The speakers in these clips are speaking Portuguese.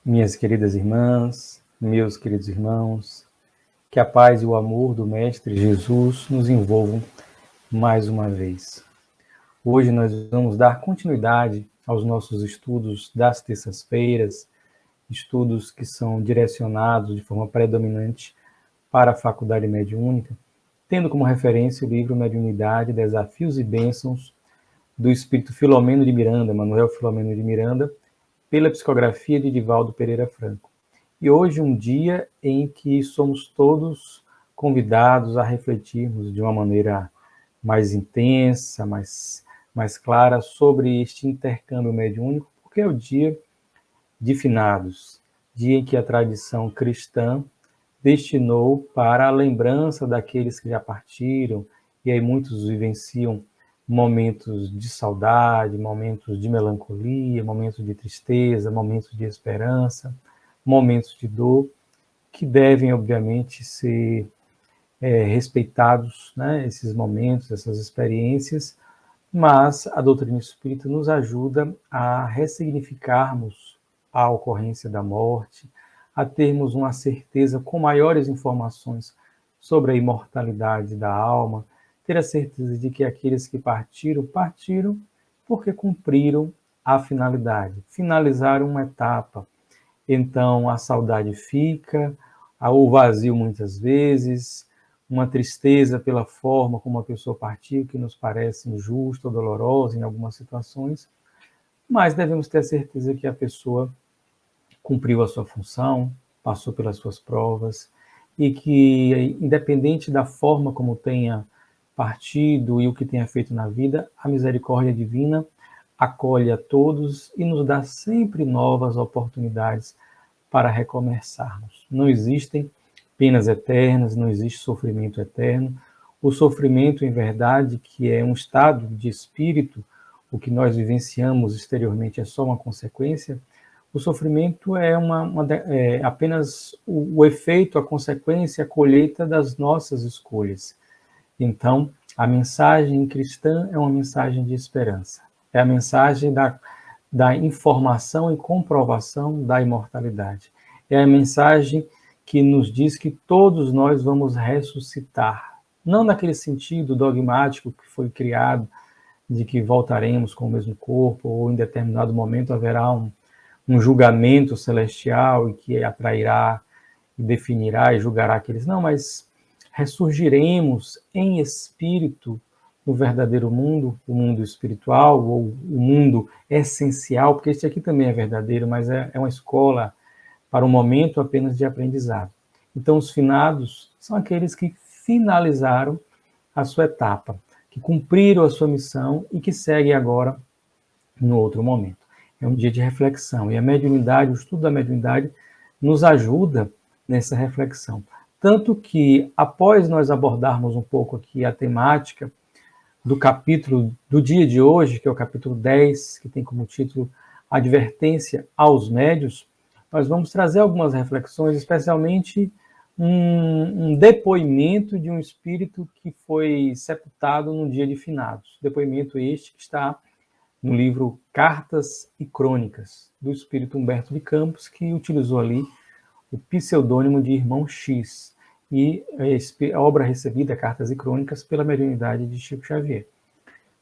Minhas queridas irmãs, meus queridos irmãos, que a paz e o amor do Mestre Jesus nos envolvam mais uma vez. Hoje nós vamos dar continuidade aos nossos estudos das terças-feiras, estudos que são direcionados de forma predominante para a Faculdade Mediúnica, tendo como referência o livro Mediunidade, Desafios e Bênçãos, do Espírito Filomeno de Miranda, Manuel Filomeno de Miranda, pela psicografia de Divaldo Pereira Franco. E hoje um dia em que somos todos convidados a refletirmos de uma maneira mais intensa, mais clara sobre este intercâmbio mediúnico, porque é o dia de finados, dia em que a tradição cristã destinou para a lembrança daqueles que já partiram, e aí muitos vivenciam momentos de saudade, momentos de melancolia, momentos de tristeza, momentos de esperança, momentos de dor, que devem, obviamente, ser respeitados, né, esses momentos, essas experiências, mas a doutrina espírita nos ajuda a ressignificarmos a ocorrência da morte, a termos uma certeza com maiores informações sobre a imortalidade da alma, ter a certeza de que aqueles que partiram, partiram porque cumpriram a finalidade, finalizaram uma etapa. Então a saudade fica, o vazio muitas vezes, uma tristeza pela forma como a pessoa partiu, que nos parece injusta ou dolorosa em algumas situações, mas devemos ter a certeza que a pessoa cumpriu a sua função, passou pelas suas provas, e que, independente da forma como tenha partido e o que tenha feito na vida, a misericórdia divina acolhe a todos e nos dá sempre novas oportunidades para recomeçarmos. Não existem penas eternas, não existe sofrimento eterno. O sofrimento, em verdade, que é um estado de espírito, o que nós vivenciamos exteriormente é só uma consequência. O sofrimento é apenas o efeito, a consequência, a colheita das nossas escolhas. Então, a mensagem cristã é uma mensagem de esperança. É a mensagem da informação e comprovação da imortalidade. É a mensagem que nos diz que todos nós vamos ressuscitar. Não naquele sentido dogmático que foi criado, de que voltaremos com o mesmo corpo, ou em determinado momento haverá um julgamento celestial e que atrairá, e definirá e julgará aqueles. Não, mas ressurgiremos em espírito no verdadeiro mundo, o mundo espiritual, ou o mundo essencial, porque este aqui também é verdadeiro, mas é uma escola para um momento apenas de aprendizado. Então, os finados são aqueles que finalizaram a sua etapa, que cumpriram a sua missão e que seguem agora no outro momento. É um dia de reflexão, e a mediunidade, o estudo da mediunidade, nos ajuda nessa reflexão. Tanto que, após nós abordarmos um pouco aqui a temática do capítulo do dia de hoje, que é o capítulo 10, que tem como título Advertência aos Médios, nós vamos trazer algumas reflexões, especialmente um depoimento de um espírito que foi sepultado no dia de finados. Depoimento este que está no livro Cartas e Crônicas, do espírito Humberto de Campos, que utilizou ali o pseudônimo de Irmão X, e a obra recebida, Cartas e Crônicas, pela mediunidade de Chico Xavier.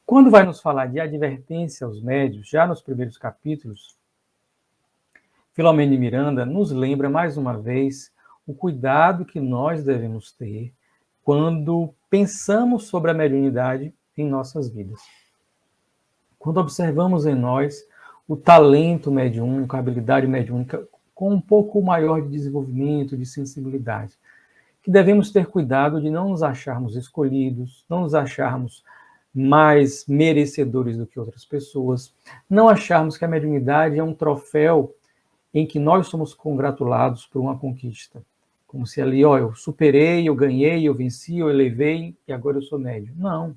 Quando vai nos falar de advertência aos médios, já nos primeiros capítulos, Filomeno de Miranda nos lembra mais uma vez o cuidado que nós devemos ter quando pensamos sobre a mediunidade em nossas vidas. Quando observamos em nós o talento mediúnico, a habilidade mediúnica com um pouco maior de desenvolvimento, de sensibilidade, que devemos ter cuidado de não nos acharmos escolhidos, não nos acharmos mais merecedores do que outras pessoas, não acharmos que a mediunidade é um troféu em que nós somos congratulados por uma conquista. Como se ali, eu superei, eu ganhei, eu venci, eu elevei e agora eu sou médium. Não.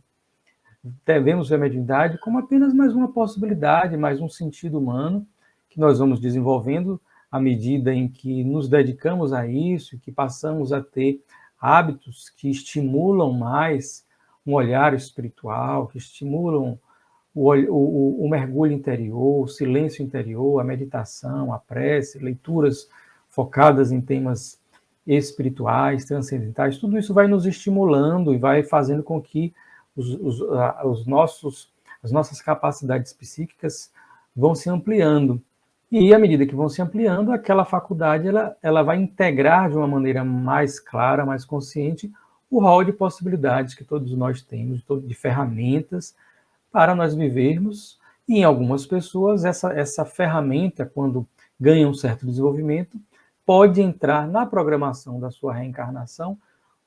Devemos ver a mediunidade como apenas mais uma possibilidade, mais um sentido humano que nós vamos desenvolvendo à medida em que nos dedicamos a isso, que passamos a ter hábitos que estimulam mais um olhar espiritual, que estimulam o mergulho interior, o silêncio interior, a meditação, a prece, leituras focadas em temas espirituais, transcendentais, tudo isso vai nos estimulando e vai fazendo com que as nossas capacidades psíquicas vão se ampliando. E à medida que vão se ampliando, aquela faculdade ela vai integrar de uma maneira mais clara, mais consciente, o rol de possibilidades que todos nós temos, de ferramentas para nós vivermos. E em algumas pessoas, essa ferramenta, quando ganha um certo desenvolvimento, pode entrar na programação da sua reencarnação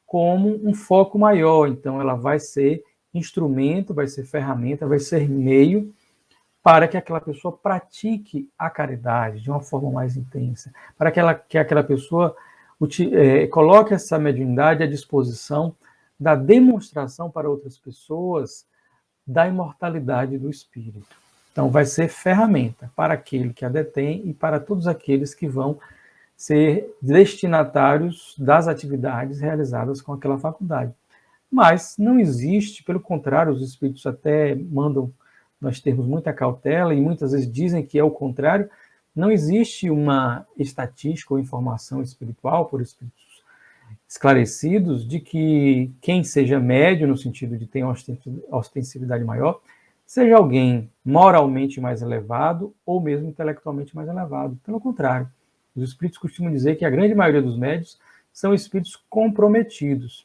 como um foco maior. Então, ela vai ser instrumento, vai ser ferramenta, vai ser meio para que aquela pessoa pratique a caridade de uma forma mais intensa, para que aquela pessoa coloque essa mediunidade à disposição da demonstração para outras pessoas da imortalidade do espírito. Então, vai ser ferramenta para aquele que a detém e para todos aqueles que vão ser destinatários das atividades realizadas com aquela faculdade. Mas não existe, pelo contrário, os espíritos até mandam nós termos muita cautela e muitas vezes dizem que é o contrário. Não existe uma estatística ou informação espiritual por espíritos esclarecidos de que quem seja médio, no sentido de ter uma ostensividade maior, seja alguém moralmente mais elevado ou mesmo intelectualmente mais elevado. Pelo contrário, os espíritos costumam dizer que a grande maioria dos médios são espíritos comprometidos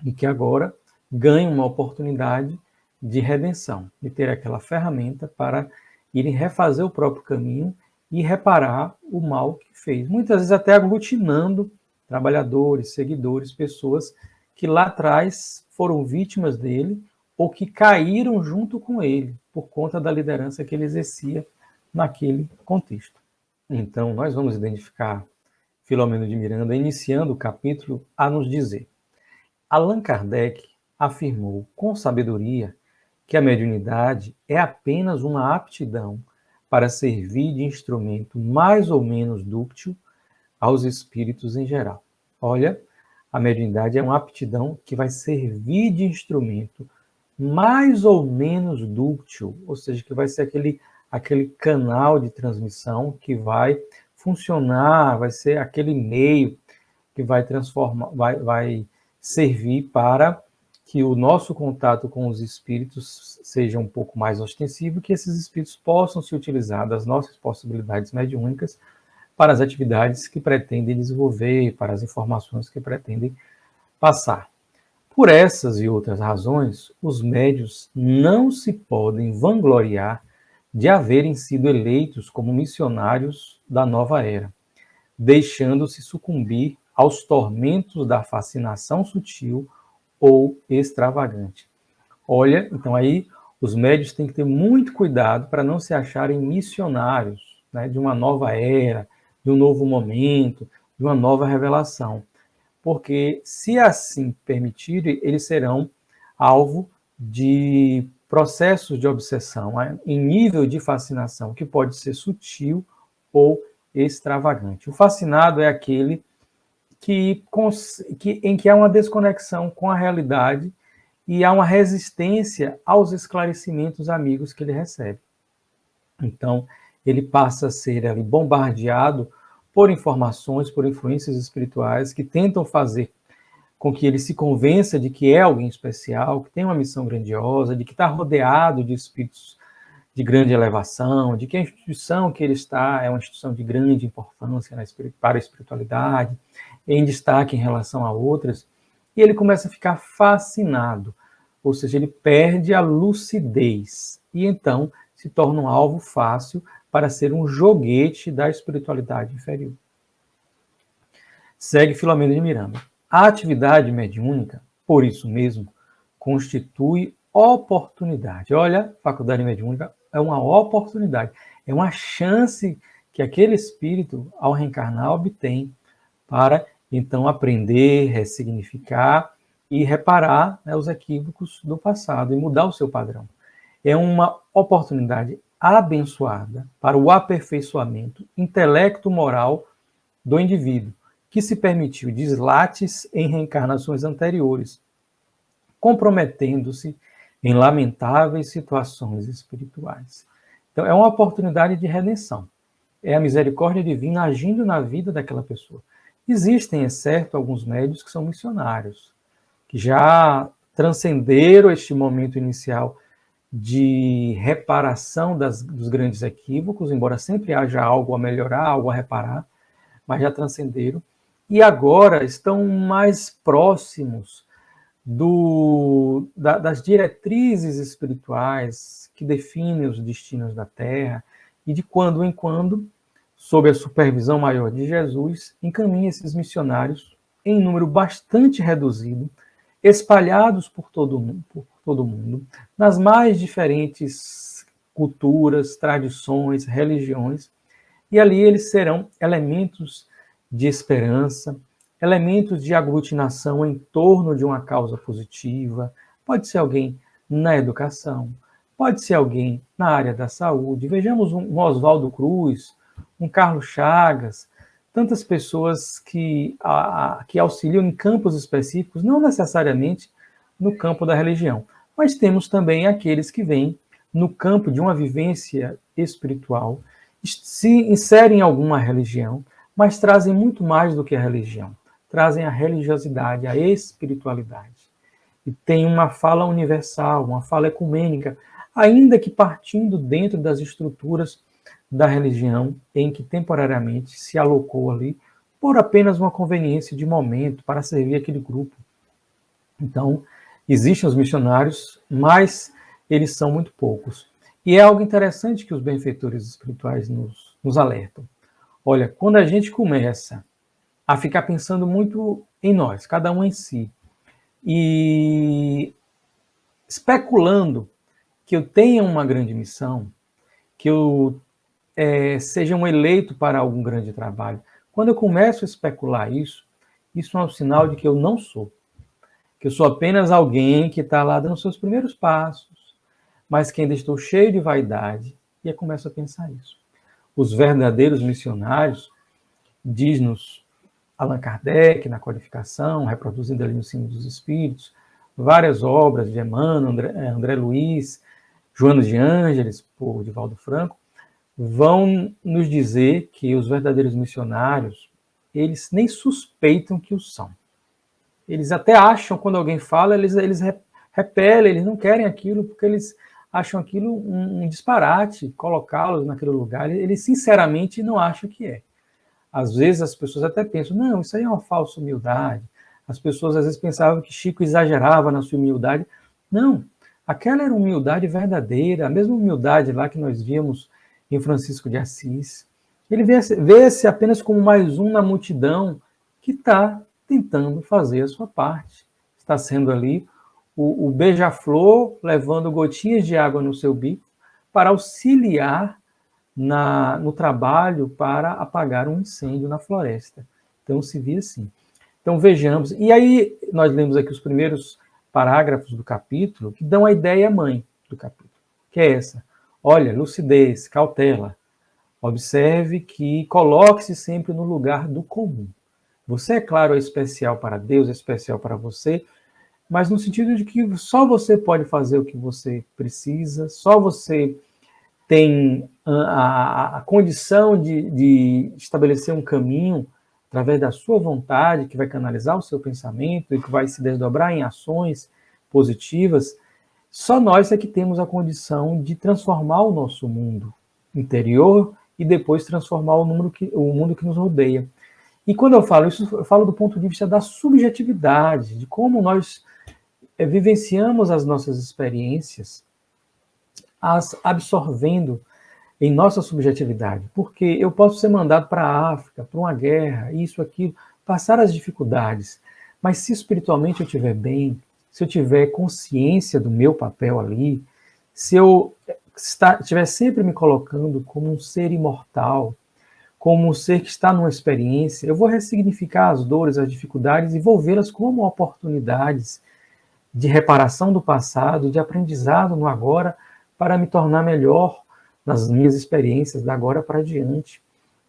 e que agora ganham uma oportunidade de redenção, de ter aquela ferramenta para irem refazer o próprio caminho e reparar o mal que fez. Muitas vezes até aglutinando trabalhadores, seguidores, pessoas que lá atrás foram vítimas dele ou que caíram junto com ele por conta da liderança que ele exercia naquele contexto. Então, nós vamos identificar Filomeno de Miranda iniciando o capítulo a nos dizer: Allan Kardec afirmou com sabedoria que a mediunidade é apenas uma aptidão para servir de instrumento mais ou menos dúctil aos espíritos em geral. Olha, a mediunidade é uma aptidão que vai servir de instrumento mais ou menos dúctil, ou seja, que vai ser aquele canal de transmissão que vai funcionar, vai ser aquele meio que vai transformar, vai servir para que o nosso contato com os espíritos seja um pouco mais ostensivo, que esses espíritos possam se utilizar das nossas possibilidades mediúnicas para as atividades que pretendem desenvolver, para as informações que pretendem passar. Por essas e outras razões, os médios não se podem vangloriar de haverem sido eleitos como missionários da nova era, deixando-se sucumbir aos tormentos da fascinação sutil ou extravagante. Olha, então aí os médios têm que ter muito cuidado para não se acharem missionários, né, de uma nova era, de um novo momento, de uma nova revelação. Porque, se assim permitirem, eles serão alvo de processos de obsessão, né, em nível de fascinação, que pode ser sutil ou extravagante. O fascinado é aquele em que há uma desconexão com a realidade e há uma resistência aos esclarecimentos amigos que ele recebe. Então, ele passa a ser ali bombardeado por informações, por influências espirituais que tentam fazer com que ele se convença de que é alguém especial, que tem uma missão grandiosa, de que está rodeado de espíritos de grande elevação, de que a instituição que ele está é uma instituição de grande importância para a espiritualidade, em destaque em relação a outras, e ele começa a ficar fascinado, ou seja, ele perde a lucidez, e então se torna um alvo fácil para ser um joguete da espiritualidade inferior. Segue Filomeno de Miranda. A atividade mediúnica, por isso mesmo, constitui oportunidade. Olha, faculdade mediúnica é uma oportunidade, é uma chance que aquele espírito, ao reencarnar, obtém para, então, aprender, ressignificar e reparar, né, os equívocos do passado e mudar o seu padrão. É uma oportunidade abençoada para o aperfeiçoamento intelecto-moral do indivíduo, que se permitiu deslates em reencarnações anteriores, comprometendo-se em lamentáveis situações espirituais. Então, é uma oportunidade de redenção. É a misericórdia divina agindo na vida daquela pessoa. Existem, é certo, alguns médios que são missionários, que já transcenderam este momento inicial de reparação dos grandes equívocos, embora sempre haja algo a melhorar, algo a reparar, mas já transcenderam, e agora estão mais próximos das diretrizes espirituais que definem os destinos da Terra, e de quando em quando, sob a supervisão maior de Jesus, encaminha esses missionários em número bastante reduzido, espalhados por todo o mundo, nas mais diferentes culturas, tradições, religiões, e ali eles serão elementos de esperança, elementos de aglutinação em torno de uma causa positiva. Pode ser alguém na educação, pode ser alguém na área da saúde. Vejamos um Oswaldo Cruz, um Carlos Chagas, tantas pessoas que auxiliam em campos específicos, não necessariamente no campo da religião, mas temos também aqueles que vêm no campo de uma vivência espiritual, se inserem em alguma religião, mas trazem muito mais do que a religião. Trazem a religiosidade, a espiritualidade. E tem uma fala universal, uma fala ecumênica, ainda que partindo dentro das estruturas da religião em que temporariamente se alocou ali por apenas uma conveniência de momento para servir aquele grupo. Então, existem os missionários, mas eles são muito poucos. E é algo interessante que os benfeitores espirituais nos alertam. Olha, quando a gente começa a ficar pensando muito em nós, cada um em si, e especulando que eu tenha uma grande missão, que eu seja um eleito para algum grande trabalho, quando eu começo a especular isso é um sinal de que eu não sou, que eu sou apenas alguém que está lá dando seus primeiros passos, mas que ainda estou cheio de vaidade, e eu começo a pensar isso. Os verdadeiros missionários, diz-nos Allan Kardec, na Codificação, reproduzindo ali no Símbolo dos Espíritos, várias obras de Emmanuel, André Luiz, Joana de Ângeles, por Divaldo Franco, vão nos dizer que os verdadeiros missionários, eles nem suspeitam que o são. Eles até acham, quando alguém fala, eles repelem, eles não querem aquilo, porque eles acham aquilo um disparate, colocá-los naquele lugar. Eles, sinceramente, não acham que é. Às vezes as pessoas até pensam, não, isso aí é uma falsa humildade. As pessoas às vezes pensavam que Chico exagerava na sua humildade. Não, aquela era uma humildade verdadeira, a mesma humildade lá que nós víamos em Francisco de Assis. Ele vê-se apenas como mais um na multidão que está tentando fazer a sua parte. Está sendo ali o beija-flor levando gotinhas de água no seu bico para auxiliar no trabalho para apagar um incêndio na floresta. Então se via assim. Então vejamos. E aí nós lemos aqui os primeiros parágrafos do capítulo que dão a ideia mãe do capítulo, que é essa. Olha, lucidez, cautela. Observe que coloque-se sempre no lugar do comum. Você, é claro, é especial para Deus, é especial para você, mas no sentido de que só você pode fazer o que você precisa, só você tem a condição de estabelecer um caminho através da sua vontade, que vai canalizar o seu pensamento e que vai se desdobrar em ações positivas. Só nós é que temos a condição de transformar o nosso mundo interior e depois transformar o mundo que nos rodeia. E quando eu falo isso, eu falo do ponto de vista da subjetividade, de como nós vivenciamos as nossas experiências, as absorvendo em nossa subjetividade. Porque eu posso ser mandado para a África, para uma guerra, isso, aquilo, passar as dificuldades, mas se espiritualmente eu estiver bem, se eu tiver consciência do meu papel ali, se eu estiver sempre me colocando como um ser imortal, como um ser que está numa experiência, eu vou ressignificar as dores, as dificuldades e vou vê-las como oportunidades de reparação do passado, de aprendizado no agora, para me tornar melhor nas minhas experiências da agora para diante.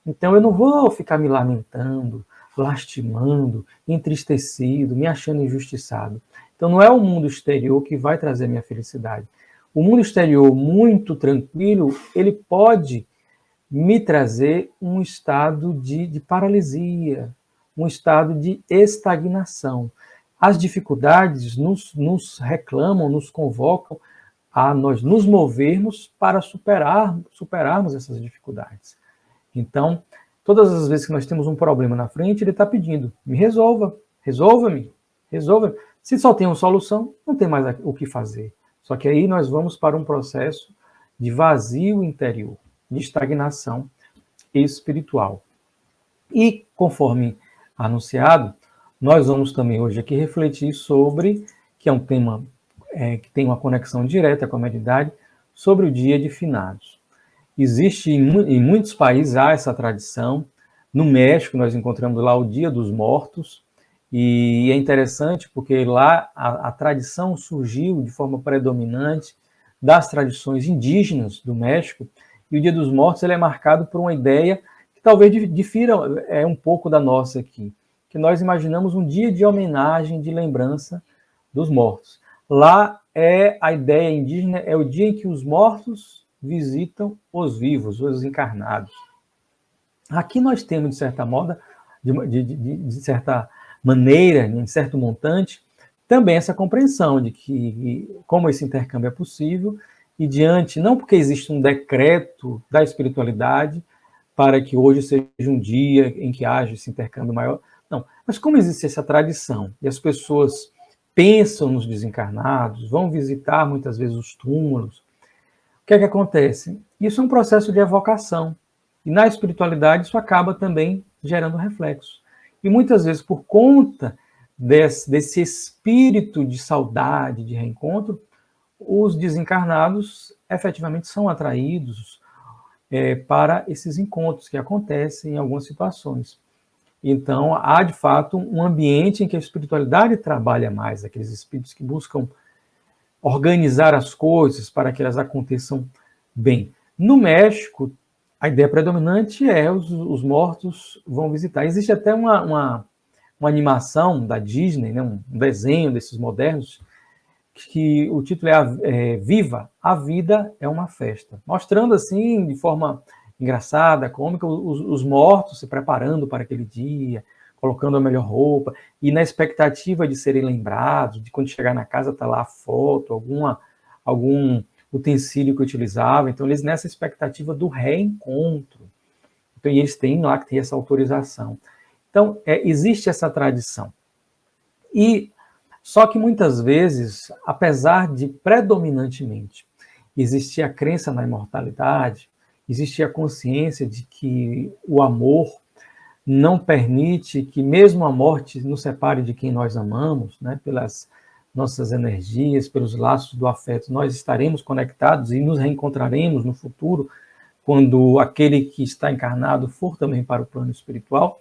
Então eu não vou ficar me lamentando, lastimando, entristecido, me achando injustiçado. Então não é o mundo exterior que vai trazer minha felicidade. O mundo exterior muito tranquilo, ele pode me trazer um estado de paralisia, um estado de estagnação. As dificuldades nos reclamam, nos convocam a nós nos movermos para superarmos essas dificuldades. Então, todas as vezes que nós temos um problema na frente, ele está pedindo, me resolva, resolva-me, resolva-me. Se só tem uma solução, não tem mais o que fazer. Só que aí nós vamos para um processo de vazio interior, de estagnação espiritual. E, conforme anunciado, nós vamos também hoje aqui refletir sobre, que é um tema que tem uma conexão direta com a mediunidade, sobre o dia de finados. Existe em muitos países há essa tradição. No México nós encontramos lá o Dia dos Mortos, e é interessante porque lá a tradição surgiu de forma predominante das tradições indígenas do México, e o Dia dos Mortos ele é marcado por uma ideia que talvez difira um pouco da nossa aqui, que nós imaginamos um dia de homenagem, de lembrança dos mortos. Lá a ideia indígena é o dia em que os mortos visitam os vivos, os encarnados. Aqui nós temos, de certa moda, de certa maneira, em certo montante, também essa compreensão de que, como esse intercâmbio é possível, e diante, não porque existe um decreto da espiritualidade para que hoje seja um dia em que haja esse intercâmbio maior, não, mas como existe essa tradição, e as pessoas pensam nos desencarnados, vão visitar muitas vezes os túmulos, o que é que acontece? Isso é um processo de evocação, e na espiritualidade isso acaba também gerando reflexos. E muitas vezes, por conta desse espírito de saudade, de reencontro, os desencarnados efetivamente são atraídos para esses encontros que acontecem em algumas situações. Então, há de fato um ambiente em que a espiritualidade trabalha mais, aqueles espíritos que buscam organizar as coisas para que elas aconteçam bem. No México, a ideia predominante é os mortos vão visitar. Existe até uma animação da Disney, né, um desenho desses modernos, que o título é Viva, a vida é uma festa. Mostrando assim, de forma engraçada, cômica, os mortos se preparando para aquele dia, colocando a melhor roupa, e na expectativa de serem lembrados, de quando chegar na casa tá lá a foto, algum utensílio que utilizava. Então, eles nessa expectativa do reencontro. Então, e eles têm lá que ter essa autorização. Então, existe essa tradição. E só que muitas vezes, apesar de predominantemente existir a crença na imortalidade, existir a consciência de que o amor não permite que mesmo a morte nos separe de quem nós amamos, né, pelas nossas energias, pelos laços do afeto, nós estaremos conectados e nos reencontraremos no futuro, quando aquele que está encarnado for também para o plano espiritual,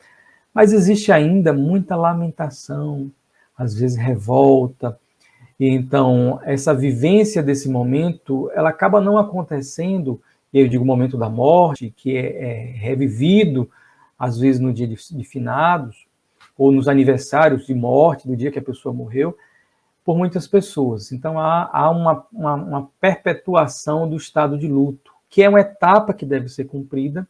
mas existe ainda muita lamentação, às vezes revolta, e então essa vivência desse momento, ela acaba não acontecendo, eu digo o momento da morte, que é revivido, às vezes no dia de finados, ou nos aniversários de morte, do dia que a pessoa morreu, por muitas pessoas. Então há uma perpetuação do estado de luto, que é uma etapa que deve ser cumprida,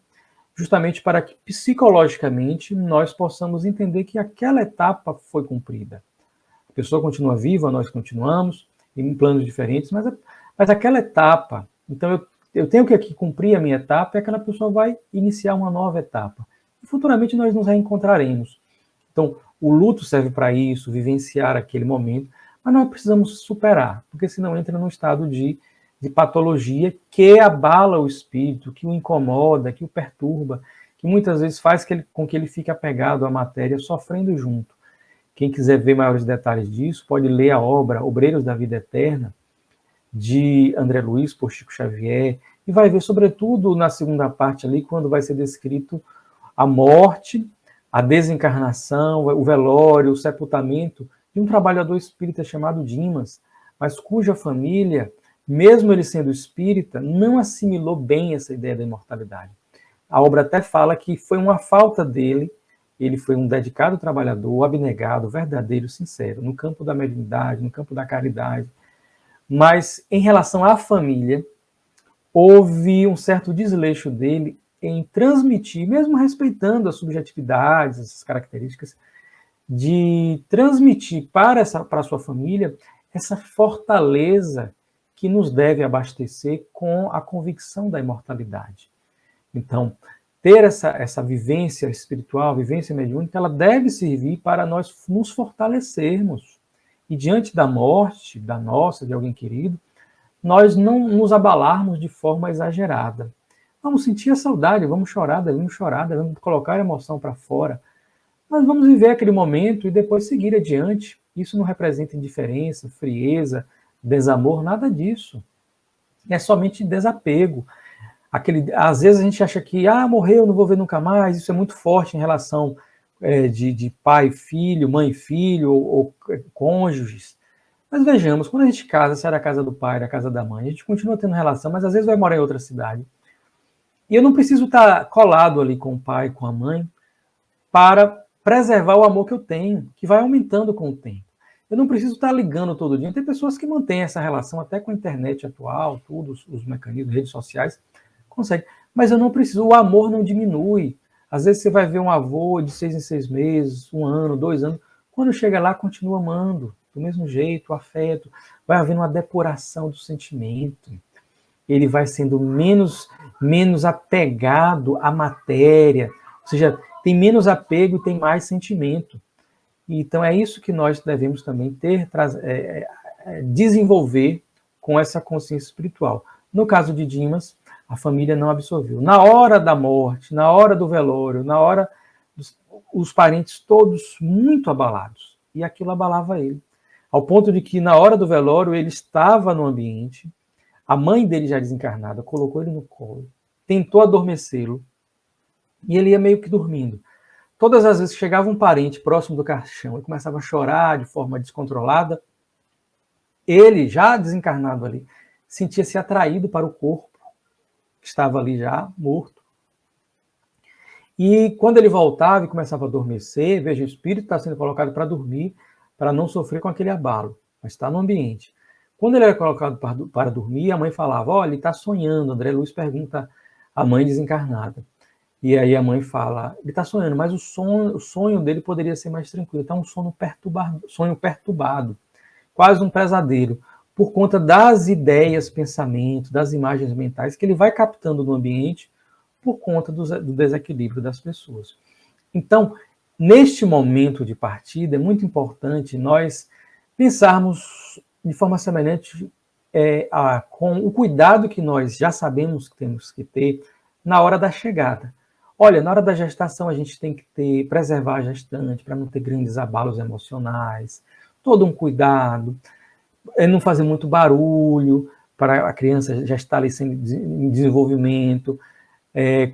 justamente para que psicologicamente nós possamos entender que aquela etapa foi cumprida. A pessoa continua viva, nós continuamos, em planos diferentes, mas aquela etapa, então eu tenho que aqui cumprir a minha etapa, e aquela pessoa vai iniciar uma nova etapa. E futuramente nós nos reencontraremos. Então, o luto serve para isso, vivenciar aquele momento, mas nós precisamos superar, porque senão entra num estado de patologia que abala o espírito, que o incomoda, que o perturba, que muitas vezes faz com que ele fique apegado à matéria, sofrendo junto. Quem quiser ver maiores detalhes disso, pode ler a obra Obreiros da Vida Eterna, de André Luiz, por Chico Xavier, e vai ver, sobretudo, na segunda parte ali, quando vai ser descrito a morte, a desencarnação, o velório, o sepultamento de um trabalhador espírita chamado Dimas, mas cuja família, mesmo ele sendo espírita, não assimilou bem essa ideia da imortalidade. A obra até fala que foi uma falta dele ele foi um dedicado trabalhador, abnegado, verdadeiro, sincero, no campo da mediunidade, no campo da caridade. Mas, em relação à família, houve um certo desleixo dele em transmitir, mesmo respeitando as subjetividades, essas características, de transmitir para a sua família essa fortaleza que nos deve abastecer com a convicção da imortalidade. Então, ter essa vivência espiritual, vivência mediúnica, ela deve servir para nós nos fortalecermos. E diante da morte, da nossa, de alguém querido, nós não nos abalarmos de forma exagerada. Vamos sentir a saudade, vamos chorar, devemos colocar a emoção para fora, mas vamos viver aquele momento e depois seguir adiante. Isso não representa indiferença, frieza, desamor, nada disso. É somente desapego. Às vezes a gente acha que, morreu, não vou ver nunca mais, isso é muito forte em relação de pai, filho, mãe, filho, ou cônjuges. Mas vejamos, quando a gente casa, sai da casa do pai, da casa da mãe, a gente continua tendo relação, mas às vezes vai morar em outra cidade. E eu não preciso estar colado ali com o pai, com a mãe, para preservar o amor que eu tenho, que vai aumentando com o tempo. Eu não preciso estar ligando todo dia. Tem pessoas que mantêm essa relação até com a internet atual, tudo, os mecanismos, redes sociais, consegue. Mas eu não preciso, o amor não diminui. Às vezes você vai ver um avô de 6 em 6 meses, 1 ano, 2 anos, quando chega lá, continua amando, do mesmo jeito, o afeto, vai havendo uma depuração do sentimento. Ele vai sendo menos apegado à matéria, ou seja, tem menos apego e tem mais sentimento. Então é isso que nós devemos também desenvolver com essa consciência espiritual. No caso de Dimas, a família não absorveu. Na hora da morte, na hora do velório, na hora os parentes todos muito abalados. E aquilo abalava ele. Ao ponto de que na hora do velório ele estava no ambiente, a mãe dele já desencarnada colocou ele no colo, tentou adormecê-lo, e ele ia meio que dormindo. Todas as vezes que chegava um parente próximo do caixão e começava a chorar de forma descontrolada, ele, já desencarnado ali, sentia-se atraído para o corpo, que estava ali já morto. E quando ele voltava e começava a adormecer, veja, o espírito está sendo colocado para dormir, para não sofrer com aquele abalo, mas está no ambiente. Quando ele era colocado para dormir, a mãe falava, olha, ele está sonhando. André Luiz pergunta à mãe desencarnada. E aí a mãe fala, ele está sonhando, mas o sonho dele poderia ser mais tranquilo. Está um sonho perturbado, quase um pesadelo, por conta das ideias, pensamentos, das imagens mentais que ele vai captando no ambiente por conta do desequilíbrio das pessoas. Então, neste momento de partida, é muito importante nós pensarmos de forma semelhante com o cuidado que nós já sabemos que temos que ter na hora da chegada. Olha, na hora da gestação a gente tem que preservar a gestante para não ter grandes abalos emocionais, todo um cuidado, não fazer muito barulho para a criança já estar ali em desenvolvimento,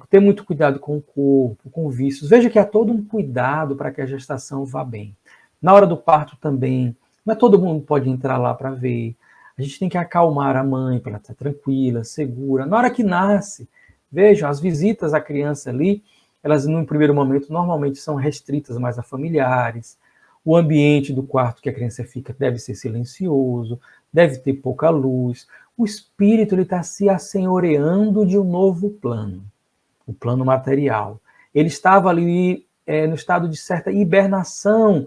ter muito cuidado com o corpo, com vícios. Veja que há todo um cuidado para que a gestação vá bem. Na hora do parto também, não é todo mundo pode entrar lá para ver. A gente tem que acalmar a mãe para ela estar tranquila, segura. Na hora que nasce, vejam, as visitas à criança ali, elas no primeiro momento normalmente são restritas mais a familiares. O ambiente do quarto que a criança fica deve ser silencioso, deve ter pouca luz. O espírito está se assenhoreando de um novo plano, o plano material. Ele estava ali no estado de certa hibernação,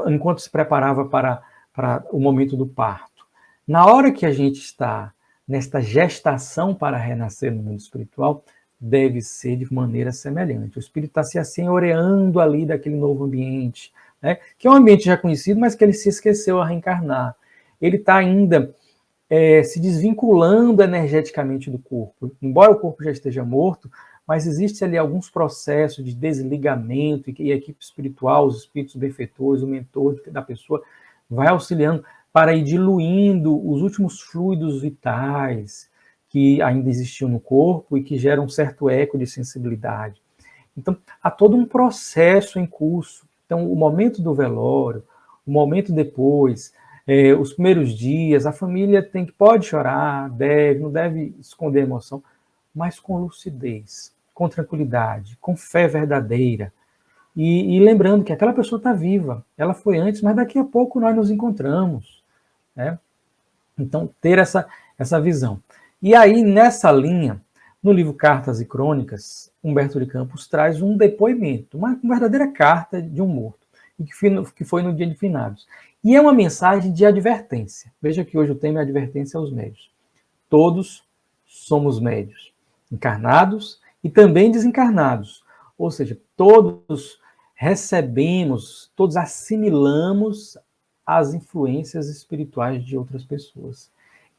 enquanto se preparava para o momento do parto. Na hora que a gente está nesta gestação para renascer no mundo espiritual, deve ser de maneira semelhante. O espírito está se assenhoreando ali daquele novo ambiente, né? Que é um ambiente já conhecido, mas que ele se esqueceu a reencarnar. Ele está ainda se desvinculando energeticamente do corpo. Embora o corpo já esteja morto, mas existe ali alguns processos de desligamento e a equipe espiritual, os espíritos benfeitores, o mentor da pessoa, vai auxiliando para ir diluindo os últimos fluidos vitais que ainda existiam no corpo e que geram um certo eco de sensibilidade. Então, há todo um processo em curso. Então, o momento do velório, o momento depois, os primeiros dias, a família pode chorar, não deve esconder emoção, mas com lucidez, com tranquilidade, com fé verdadeira. e lembrando que aquela pessoa está viva, ela foi antes, mas daqui a pouco nós nos encontramos, né? Então, ter essa visão. E aí, nessa linha, no livro Cartas e Crônicas, Humberto de Campos traz um depoimento, uma verdadeira carta de um morto, e que foi no dia de finados. E é uma mensagem de advertência. Veja que hoje o tema é advertência aos médios. Todos somos médios, encarnados e também desencarnados. Ou seja, todos recebemos, todos assimilamos as influências espirituais de outras pessoas,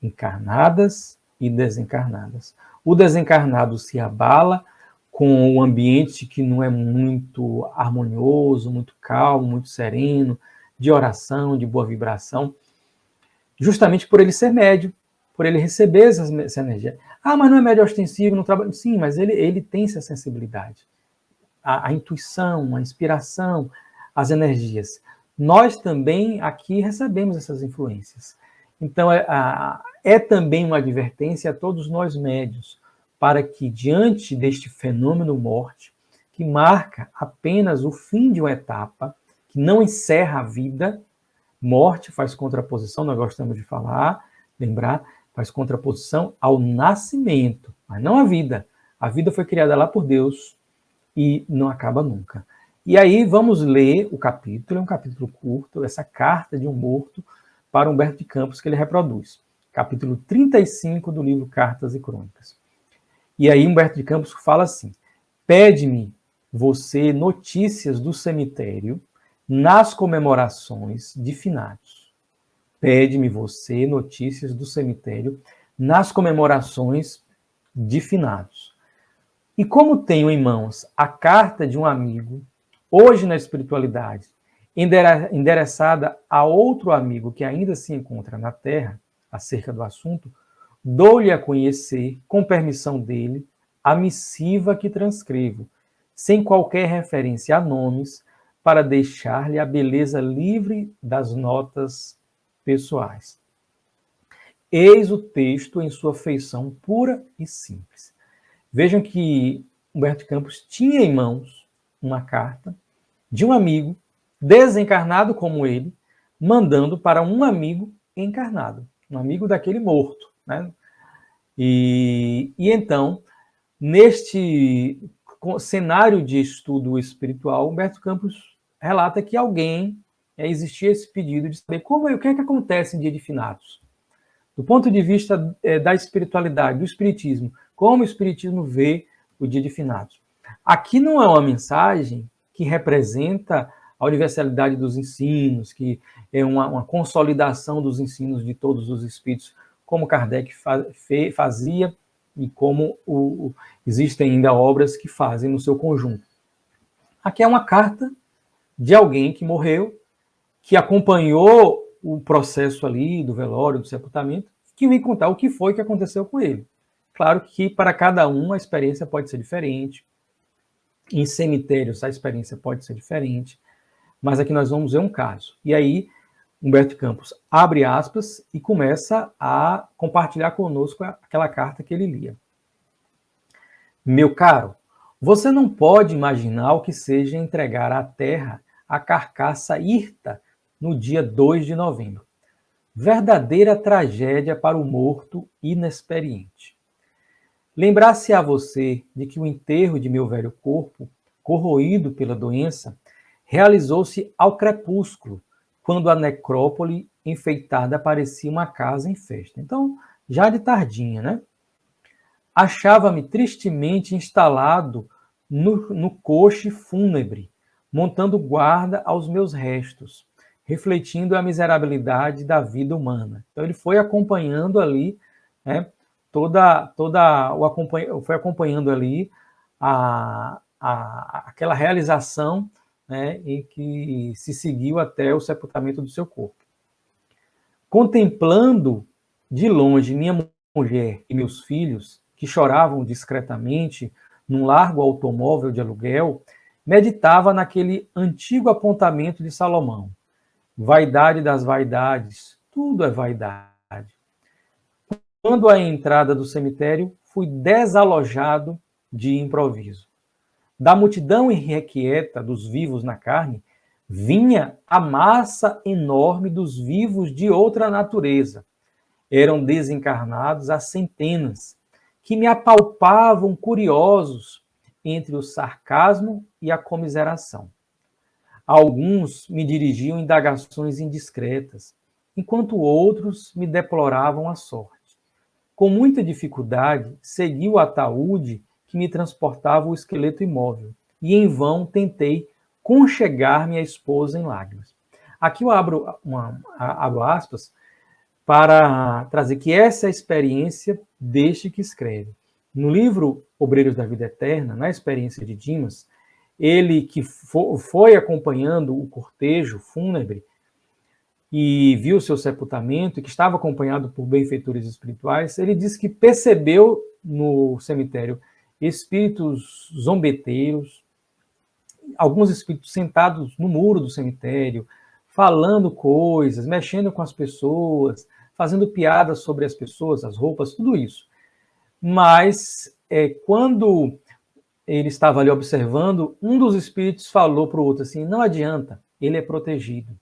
encarnadas e desencarnadas. O desencarnado se abala com o ambiente que não é muito harmonioso, muito calmo, muito sereno, de oração, de boa vibração, justamente por ele ser médio, por ele receber essa energia. Ah, mas não é médio ostensivo, não trabalha. Sim, mas ele tem essa sensibilidade. A intuição, a inspiração, as energias. Nós também aqui recebemos essas influências. Então, é também uma advertência a todos nós médios, para que, diante deste fenômeno morte, que marca apenas o fim de uma etapa, que não encerra a vida, morte faz contraposição, nós gostamos de falar, lembrar, faz contraposição ao nascimento, mas não à vida. A vida foi criada lá por Deus e não acaba nunca. E aí vamos ler o capítulo, é um capítulo curto, essa carta de um morto para Humberto de Campos que ele reproduz. Capítulo 35 do livro Cartas e Crônicas. E aí Humberto de Campos fala assim: pede-me você notícias do cemitério nas comemorações de finados. Pede-me você notícias do cemitério nas comemorações de finados. E como tenho em mãos a carta de um amigo, hoje na espiritualidade, endereçada a outro amigo que ainda se encontra na Terra, acerca do assunto, dou-lhe a conhecer, com permissão dele, a missiva que transcrevo, sem qualquer referência a nomes, para deixar-lhe a beleza livre das notas pessoais. Eis o texto em sua feição pura e simples. Vejam que Humberto Campos tinha em mãos uma carta de um amigo desencarnado como ele, mandando para um amigo encarnado, um amigo daquele morto, né? E então, neste cenário de estudo espiritual, Humberto Campos relata que existia esse pedido de saber o que é que acontece em dia de finados. Do ponto de vista da espiritualidade, do espiritismo, como o espiritismo vê o dia de finados. Aqui não é uma mensagem que representa a universalidade dos ensinos, que é uma consolidação dos ensinos de todos os espíritos, como Kardec fazia e como existem ainda obras que fazem no seu conjunto. Aqui é uma carta de alguém que morreu, que acompanhou o processo ali do velório, do sepultamento, que vem contar o que foi que aconteceu com ele. Claro que para cada um a experiência pode ser diferente, em cemitérios a experiência pode ser diferente, mas aqui nós vamos ver um caso. E aí, Humberto Campos abre aspas e começa a compartilhar conosco aquela carta que ele lia. Meu caro, você não pode imaginar o que seja entregar à terra a carcaça hirta no dia 2 de novembro. Verdadeira tragédia para o morto inexperiente. Lembrar-se a você de que o enterro de meu velho corpo, corroído pela doença, realizou-se ao crepúsculo, quando a necrópole enfeitada parecia uma casa em festa. Então, já de tardinha, né? Achava-me tristemente instalado no coche fúnebre, montando guarda aos meus restos, refletindo a miserabilidade da vida humana. Então ele foi acompanhando ali, né, foi acompanhando ali aquela realização, né, em que se seguiu até o sepultamento do seu corpo. Contemplando de longe minha mulher e meus filhos, que choravam discretamente num largo automóvel de aluguel, meditava naquele antigo apontamento de Salomão. Vaidade das vaidades, tudo é vaidade. Quando à entrada do cemitério, fui desalojado de improviso. Da multidão irrequieta dos vivos na carne, vinha a massa enorme dos vivos de outra natureza. Eram desencarnados a centenas, que me apalpavam curiosos entre o sarcasmo e a comiseração. Alguns me dirigiam indagações indiscretas, enquanto outros me deploravam a sorte. Com muita dificuldade, segui o ataúde que me transportava o esqueleto imóvel, e em vão tentei conchegar minha esposa em lágrimas. Aqui eu abro aspas para trazer que essa é a experiência deste que escreve. No livro Obreiros da Vida Eterna, na experiência de Dimas, ele que foi acompanhando o cortejo fúnebre e viu seu sepultamento, e que estava acompanhado por benfeitores espirituais, ele diz que percebeu no cemitério espíritos zombeteiros, alguns espíritos sentados no muro do cemitério, falando coisas, mexendo com as pessoas, fazendo piadas sobre as pessoas, as roupas, tudo isso. Mas quando ele estava ali observando, um dos espíritos falou para o outro assim, não adianta, ele é protegido.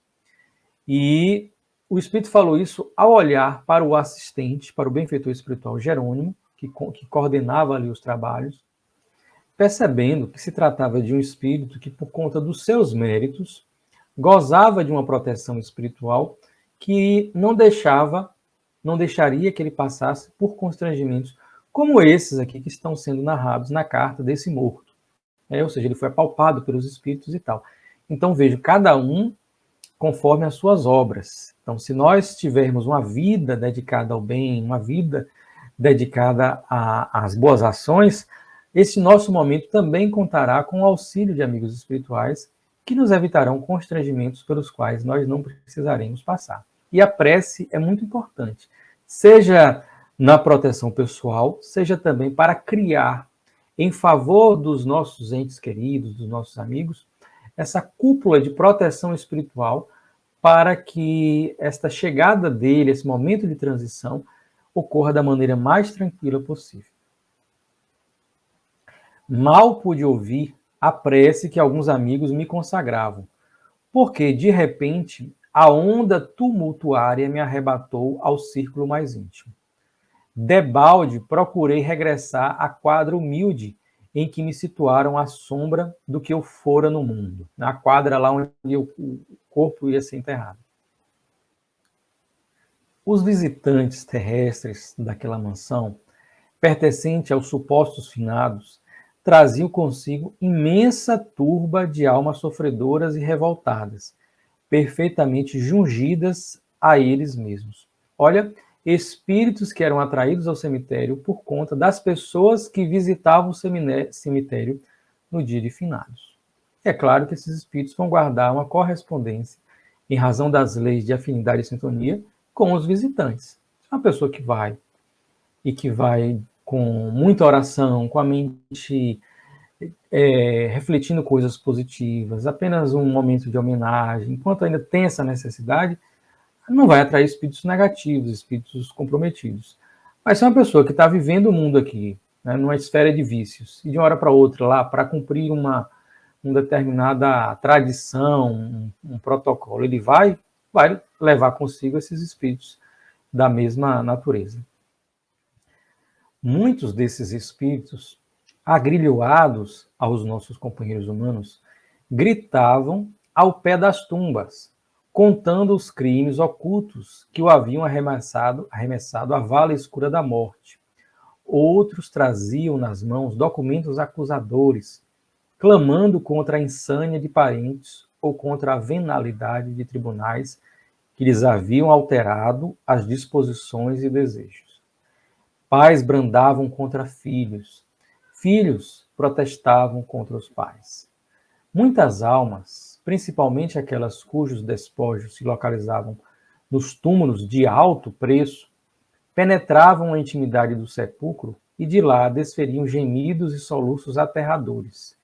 E o espírito falou isso ao olhar para o assistente, para o benfeitor espiritual Jerônimo, que coordenava ali os trabalhos, percebendo que se tratava de um espírito que, por conta dos seus méritos, gozava de uma proteção espiritual que não deixaria que ele passasse por constrangimentos como esses aqui que estão sendo narrados na carta desse morto. Ou seja, ele foi apalpado pelos espíritos e tal. Então, vejo, cada um conforme as suas obras. Então, se nós tivermos uma vida dedicada ao bem, uma vida dedicada às boas ações, esse nosso momento também contará com o auxílio de amigos espirituais que nos evitarão constrangimentos pelos quais nós não precisaremos passar. E a prece é muito importante, seja na proteção pessoal, seja também para criar, em favor dos nossos entes queridos, dos nossos amigos, essa cúpula de proteção espiritual para que esta chegada dele, esse momento de transição, ocorra da maneira mais tranquila possível. Mal pude ouvir a prece que alguns amigos me consagravam, porque, de repente, a onda tumultuária me arrebatou ao círculo mais íntimo. Debalde, procurei regressar à quadra humilde em que me situaram à sombra do que eu fora no mundo, na quadra lá onde o corpo ia ser enterrado. Os visitantes terrestres daquela mansão, pertencente aos supostos finados, traziam consigo imensa turba de almas sofredoras e revoltadas, perfeitamente jungidas a eles mesmos. Olha, espíritos que eram atraídos ao cemitério por conta das pessoas que visitavam o cemitério no dia de finados. É claro que esses espíritos vão guardar uma correspondência, em razão das leis de afinidade e sintonia, com os visitantes. Uma pessoa que vai com muita oração, com a mente refletindo coisas positivas, apenas um momento de homenagem, enquanto ainda tem essa necessidade, não vai atrair espíritos negativos, espíritos comprometidos. Mas se é uma pessoa que está vivendo o mundo aqui, né, numa esfera de vícios, e de uma hora para outra lá, para cumprir uma determinada tradição, um protocolo, ele vai levar consigo esses espíritos da mesma natureza. Muitos desses espíritos, agrilhoados aos nossos companheiros humanos, gritavam ao pé das tumbas, contando os crimes ocultos que o haviam arremessado à vala escura da morte. Outros traziam nas mãos documentos acusadores, clamando contra a insânia de parentes ou contra a venalidade de tribunais que lhes haviam alterado as disposições e desejos. Pais brandavam contra filhos, filhos protestavam contra os pais. Muitas almas, principalmente aquelas cujos despojos se localizavam nos túmulos de alto preço, penetravam a intimidade do sepulcro e de lá desferiam gemidos e soluços aterradores,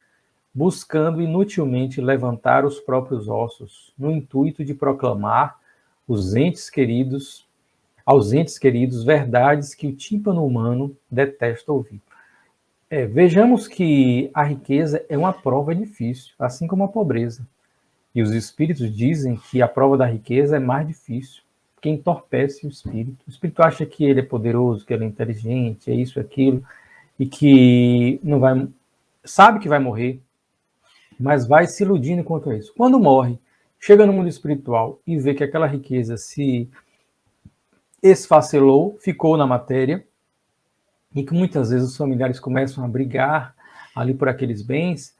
buscando inutilmente levantar os próprios ossos, no intuito de proclamar aos entes queridos verdades que o tímpano humano detesta ouvir. Vejamos que a riqueza é uma prova difícil, assim como a pobreza. E os espíritos dizem que a prova da riqueza é mais difícil, porque entorpece o espírito. O espírito acha que ele é poderoso, que ele é inteligente, é isso, aquilo, e que não vai, sabe que vai morrer, mas vai se iludindo quanto a isso. Quando morre, chega no mundo espiritual e vê que aquela riqueza se esfacelou, ficou na matéria, e que muitas vezes os familiares começam a brigar ali por aqueles bens,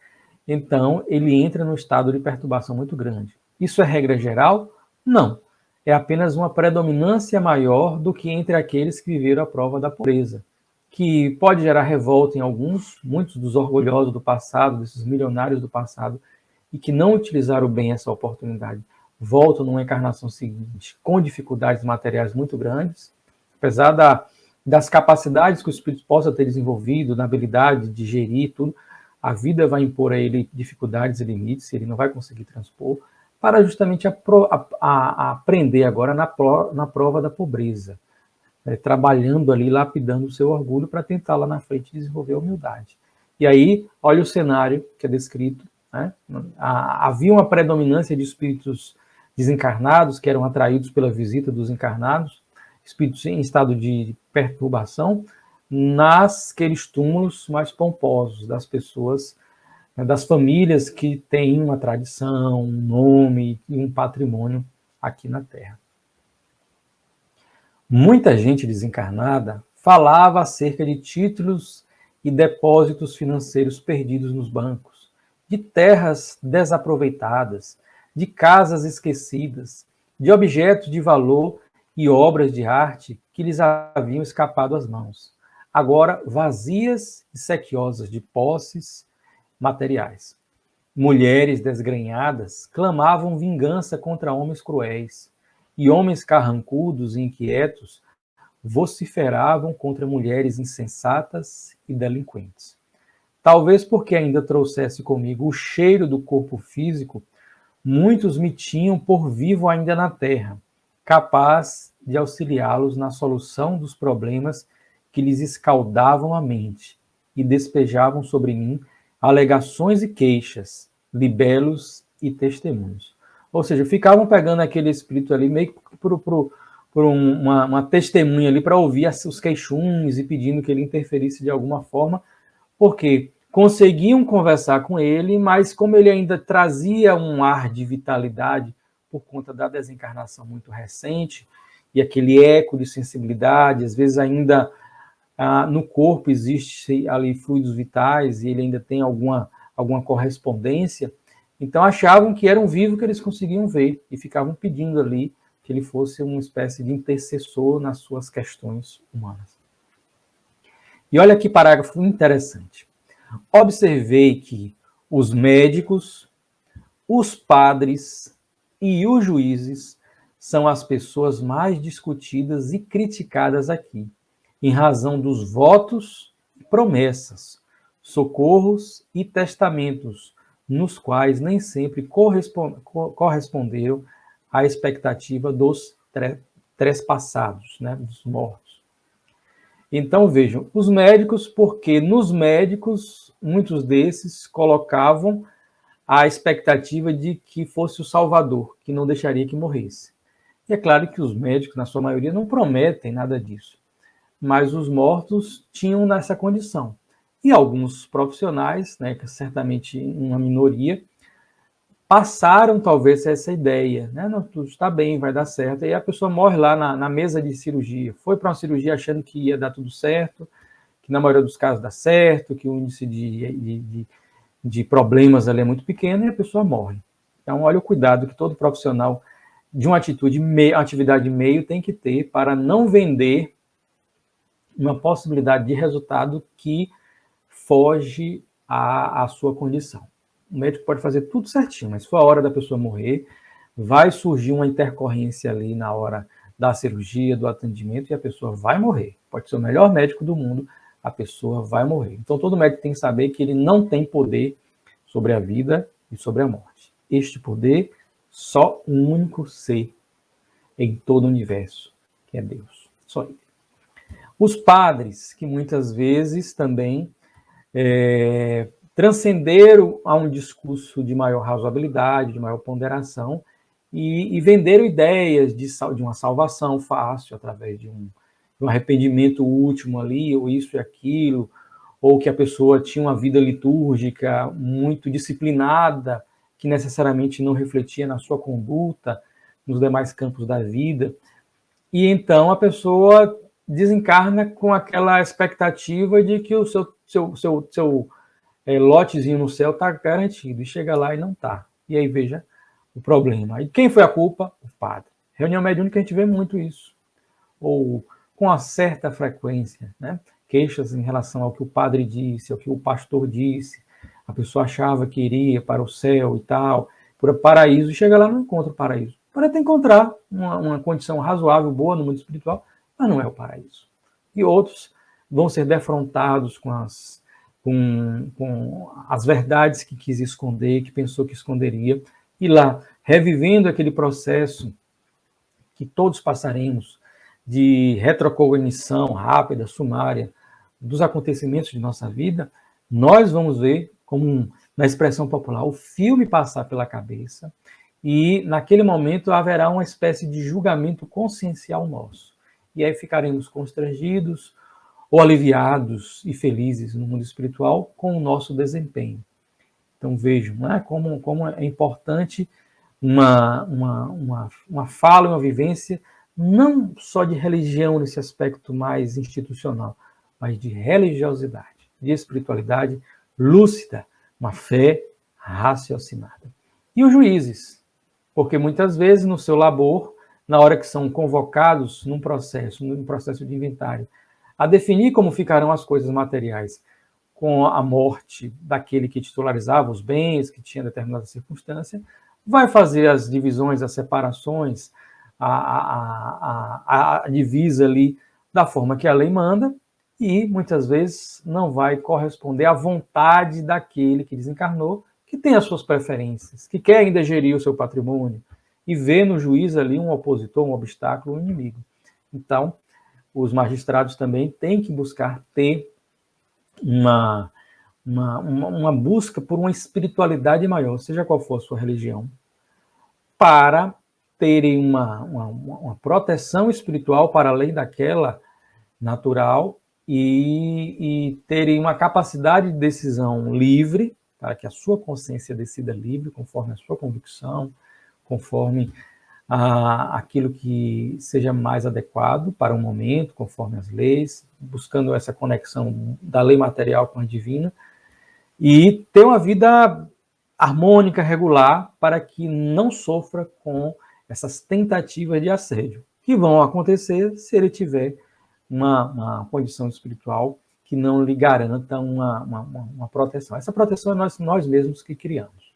então ele entra num estado de perturbação muito grande. Isso é regra geral? Não. É apenas uma predominância maior do que entre aqueles que viveram a prova da pobreza, que pode gerar revolta em alguns, muitos dos orgulhosos do passado, desses milionários do passado, e que não utilizaram bem essa oportunidade, voltam numa encarnação seguinte com dificuldades materiais muito grandes, apesar das capacidades que o espírito possa ter desenvolvido, na habilidade de gerir tudo, a vida vai impor a ele dificuldades e limites, ele não vai conseguir transpor, para justamente aprender agora na prova da pobreza, trabalhando ali, lapidando o seu orgulho para tentar lá na frente desenvolver a humildade. E aí, olha o cenário que é descrito, né? Havia uma predominância de espíritos desencarnados que eram atraídos pela visita dos encarnados, espíritos em estado de perturbação, naqueles túmulos mais pomposos das pessoas, né, das famílias que têm uma tradição, um nome e um patrimônio aqui na Terra. Muita gente desencarnada falava acerca de títulos e depósitos financeiros perdidos nos bancos, de terras desaproveitadas, de casas esquecidas, de objetos de valor e obras de arte que lhes haviam escapado às mãos, agora vazias e sequiosas de posses materiais. Mulheres desgrenhadas clamavam vingança contra homens cruéis, e homens carrancudos e inquietos vociferavam contra mulheres insensatas e delinquentes. Talvez porque ainda trouxesse comigo o cheiro do corpo físico, muitos me tinham por vivo ainda na terra, capaz de auxiliá-los na solução dos problemas que lhes escaldavam a mente e despejavam sobre mim alegações e queixas, libelos e testemunhos. Ou seja, ficavam pegando aquele espírito ali meio que por uma testemunha ali para ouvir os queixumes e pedindo que ele interferisse de alguma forma, porque conseguiam conversar com ele, mas como ele ainda trazia um ar de vitalidade por conta da desencarnação muito recente e aquele eco de sensibilidade, às vezes ainda no corpo existe ali fluidos vitais e ele ainda tem alguma correspondência, então achavam que era um vivo que eles conseguiam ver e ficavam pedindo ali que ele fosse uma espécie de intercessor nas suas questões humanas. E olha que parágrafo interessante. Observei que os médicos, os padres e os juízes são as pessoas mais discutidas e criticadas aqui, em razão dos votos e promessas, socorros e testamentos, nos quais nem sempre corresponderam à expectativa dos trespassados, né, dos mortos. Então, vejam, os médicos, porque nos médicos, muitos desses colocavam a expectativa de que fosse o Salvador, que não deixaria que morresse. E é claro que os médicos, na sua maioria, não prometem nada disso, mas os mortos tinham nessa condição. E alguns profissionais, né, que certamente uma minoria, passaram talvez essa ideia, né? Não, tudo está bem, vai dar certo, e a pessoa morre lá na mesa de cirurgia, foi para uma cirurgia achando que ia dar tudo certo, que na maioria dos casos dá certo, que o índice de problemas ali é muito pequeno, e a pessoa morre. Então, olha o cuidado que todo profissional de uma atividade meio tem que ter para não vender uma possibilidade de resultado que foge à sua condição. O médico pode fazer tudo certinho, mas se for a hora da pessoa morrer, vai surgir uma intercorrência ali na hora da cirurgia, do atendimento, e a pessoa vai morrer. Pode ser o melhor médico do mundo, a pessoa vai morrer. Então, todo médico tem que saber que ele não tem poder sobre a vida e sobre a morte. Este poder, só um único ser em todo o universo, que é Deus. Só ele. Os padres, que muitas vezes também transcenderam a um discurso de maior razoabilidade, de maior ponderação, e venderam ideias de uma salvação fácil, através de um arrependimento último ali, ou isso e aquilo, ou que a pessoa tinha uma vida litúrgica muito disciplinada, que necessariamente não refletia na sua conduta, nos demais campos da vida. E então a pessoa desencarna com aquela expectativa de que o seu lotezinho no céu está garantido, e chega lá e não está. E aí veja o problema. E quem foi a culpa? O padre. Reunião mediúnica a gente vê muito isso. Ou com uma certa frequência, né? Queixas em relação ao que o padre disse, ao que o pastor disse. A pessoa achava que iria para o céu e tal, para o paraíso, e chega lá e não encontra o paraíso. Pode até encontrar uma condição razoável, boa no mundo espiritual, mas não é o paraíso. E outros vão ser defrontados com as verdades que quis esconder, que pensou que esconderia, e lá, revivendo aquele processo que todos passaremos, de retrocognição rápida, sumária, dos acontecimentos de nossa vida, nós vamos ver, como na expressão popular, o filme passar pela cabeça, e naquele momento haverá uma espécie de julgamento consciencial nosso. E aí ficaremos constrangidos ou aliviados e felizes no mundo espiritual com o nosso desempenho. Então vejam, né, como é importante uma fala, uma vivência, não só de religião nesse aspecto mais institucional, mas de religiosidade, de espiritualidade lúcida, uma fé raciocinada. E os juízes, porque muitas vezes no seu labor, na hora que são convocados num processo de inventário, a definir como ficarão as coisas materiais com a morte daquele que titularizava os bens, que tinha determinada circunstância, vai fazer as divisões, as separações, a divisa ali da forma que a lei manda, e muitas vezes não vai corresponder à vontade daquele que desencarnou, que tem as suas preferências, que quer ainda gerir o seu patrimônio, e vê no juiz ali um opositor, um obstáculo, um inimigo. Então, os magistrados também têm que buscar ter uma busca por uma espiritualidade maior, seja qual for a sua religião, para terem uma proteção espiritual para além daquela natural, e terem uma capacidade de decisão livre, para que a sua consciência decida livre, conforme a sua convicção, conforme aquilo que seja mais adequado para o momento, conforme as leis, buscando essa conexão da lei material com a divina, e ter uma vida harmônica, regular, para que não sofra com essas tentativas de assédio, que vão acontecer se ele tiver uma condição espiritual que não lhe garanta uma proteção. Essa proteção é nós mesmos que criamos.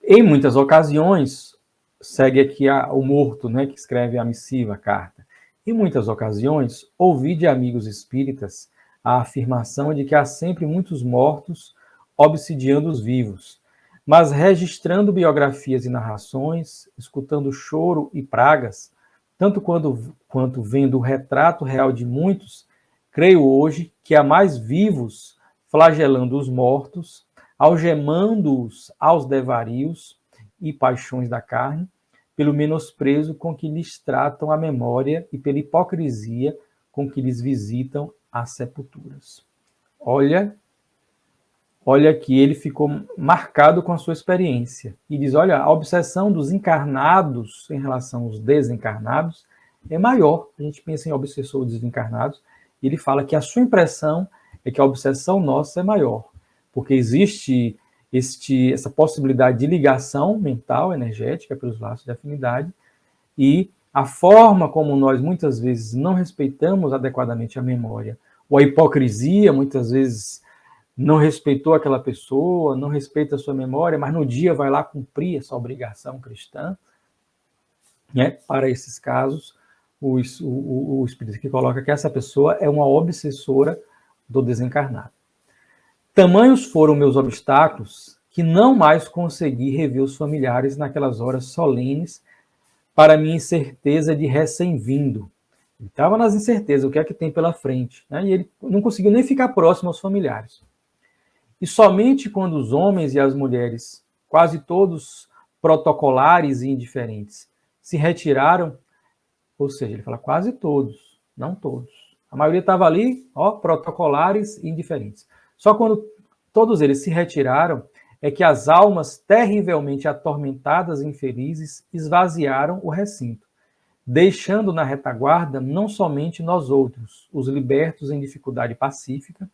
Em muitas ocasiões, segue aqui o morto, né, que escreve a missiva, a carta. Em muitas ocasiões, ouvi de amigos espíritas a afirmação de que há sempre muitos mortos obsidiando os vivos, mas registrando biografias e narrações, escutando choro e pragas, tanto quanto vendo o retrato real de muitos, creio hoje que há mais vivos flagelando os mortos, algemando-os aos devarios e paixões da carne, pelo menosprezo com que lhes tratam a memória e pela hipocrisia com que lhes visitam as sepulturas. Olha que ele ficou marcado com a sua experiência. E diz, olha, a obsessão dos encarnados em relação aos desencarnados é maior. A gente pensa em obsessor dos desencarnados, e ele fala que a sua impressão é que a obsessão nossa é maior, porque existe essa possibilidade de ligação mental, energética, pelos laços de afinidade, e a forma como nós muitas vezes não respeitamos adequadamente a memória, ou a hipocrisia, muitas vezes não respeitou aquela pessoa, não respeita a sua memória, mas no dia vai lá cumprir essa obrigação cristã, né? Para esses casos, o Espírito que coloca que essa pessoa é uma obsessora do desencarnado. Tamanhos foram meus obstáculos que não mais consegui rever os familiares naquelas horas solenes para minha incerteza de recém-vindo. Ele estava nas incertezas, o que é que tem pela frente, né? E ele não conseguiu nem ficar próximo aos familiares. E somente quando os homens e as mulheres, quase todos protocolares e indiferentes, se retiraram, ou seja, ele fala quase todos, não todos. A maioria estava ali, ó, protocolares e indiferentes. Só quando todos eles se retiraram, é que as almas terrivelmente atormentadas e infelizes esvaziaram o recinto, deixando na retaguarda não somente nós outros, os libertos em dificuldade pacífica,